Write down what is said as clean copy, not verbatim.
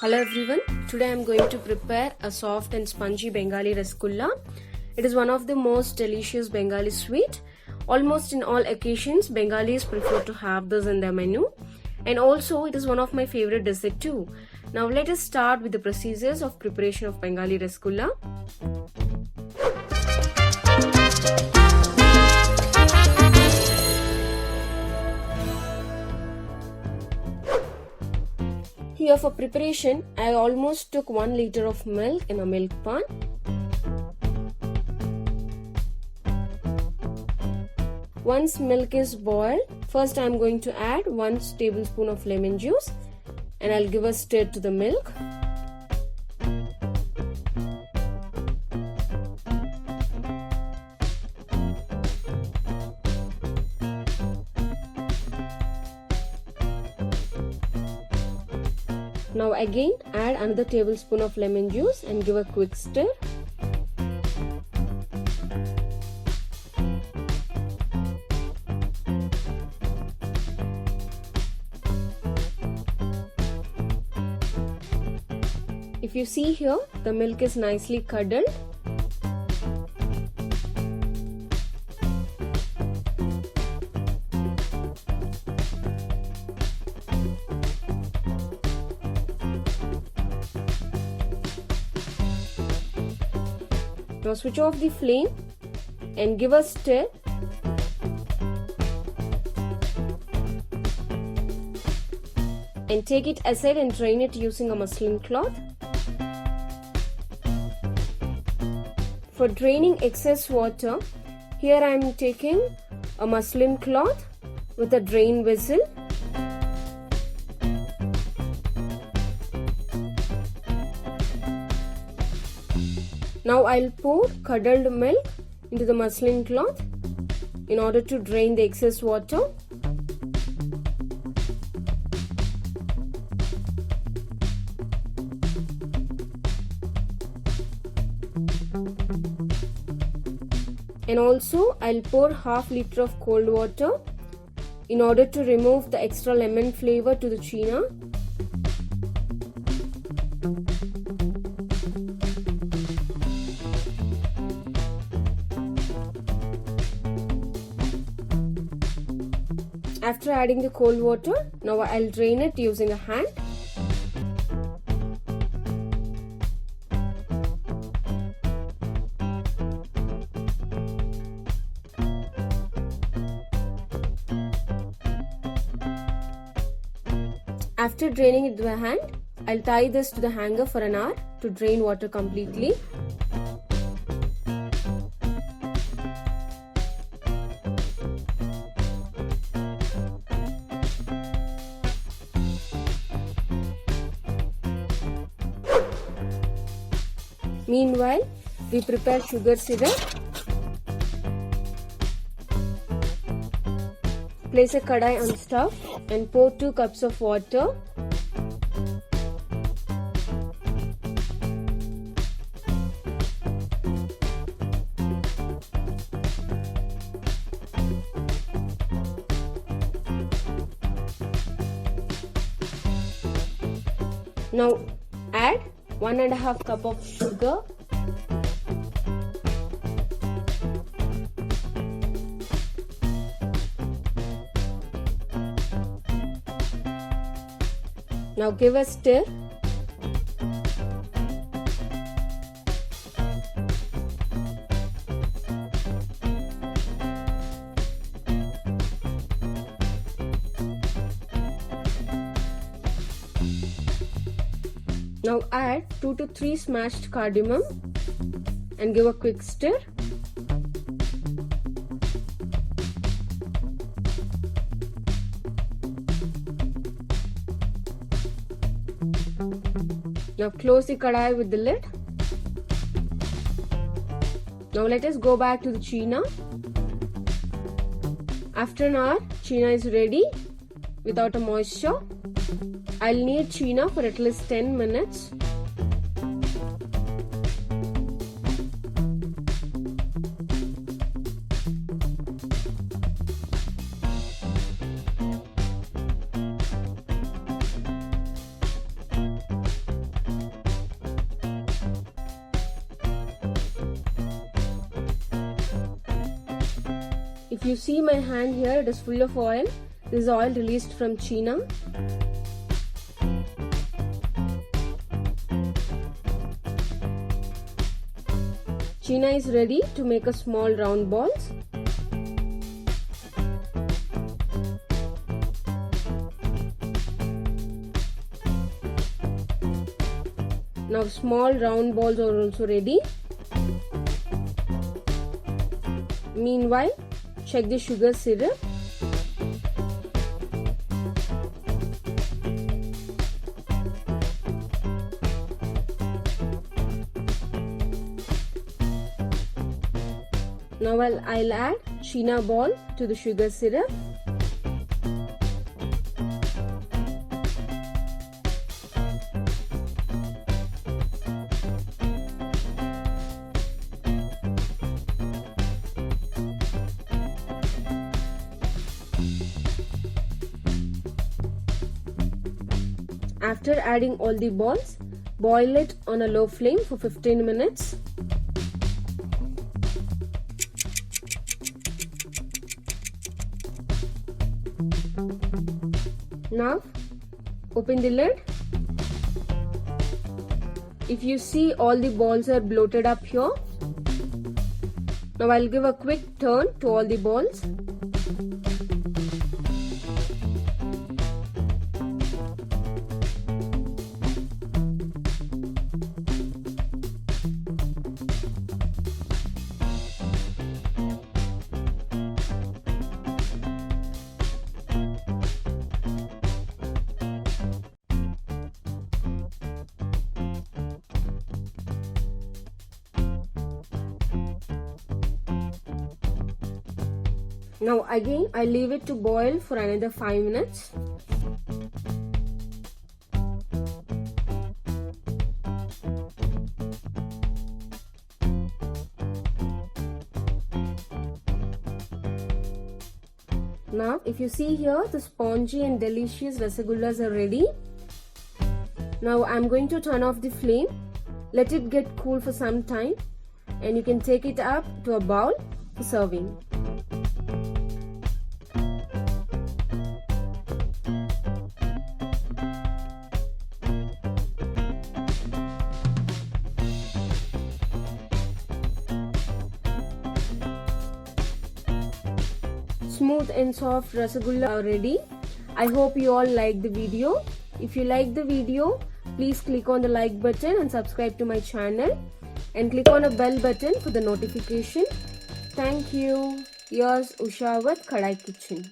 Hello everyone, today I am going to prepare a soft and spongy Bengali Rasgulla. It is one of the most delicious Bengali sweet. Almost in all occasions, Bengalis prefer to have this in their menu. And also it is one of my favorite dessert too. Now let us start with the procedures of preparation of Bengali Rasgulla. Here for preparation, I almost took 1 liter of milk in a milk pan. Once milk is boiled, first I am going to add 1 tablespoon of lemon juice and I'll give a stir to the milk. Now again add another tablespoon of lemon juice and give a quick stir. If you see here, the milk is nicely curdled. Now switch off the flame and give a stir. And take it aside and drain it using a muslin cloth. For draining excess water, here I am taking a muslin cloth with a drain vessel. Now I'll pour curdled milk into the muslin cloth in order to drain the excess water. And also I'll pour half liter of cold water in order to remove the extra lemon flavor to the china. After adding the cold water, now I'll drain it using a hand. After draining it with a hand, I'll tie this to the hanger for an hour to drain water completely. Meanwhile, we prepare sugar syrup. Place a Kadaai on stove and pour 2 cups of water. Now add 1.5 cup of sugar. Now give a stir. Now add 2 to 3 smashed cardamom and give a quick stir. Now close the Kadaai with the lid. Now let us go back to the china. After an hour, china is ready without a moisture. I'll knead china for at least 10 minutes. If you see my hand here, it is full of oil. This is oil released from China. China is ready to make a small round balls. Now small round balls are also ready. Meanwhile, check the sugar syrup. Now I'll add China ball to the sugar syrup. After adding all the balls, boil it on a low flame for 15 minutes. Now, open the lid. If you see, all the balls are bloated up here. Now I'll give a quick turn to all the balls. Now again I leave it to boil for another 5 minutes. Now if you see here, the spongy and delicious rasagullas are ready. Now I'm going to turn off the flame. Let it get cool for some time and you can take it up to a bowl for serving. Smooth and soft Rasagulla are ready. I hope you all like the video. If you like the video, please click on the like button and subscribe to my channel and click on a bell button for the notification. Thank you. Yours Usha with Kadaai Kitchen.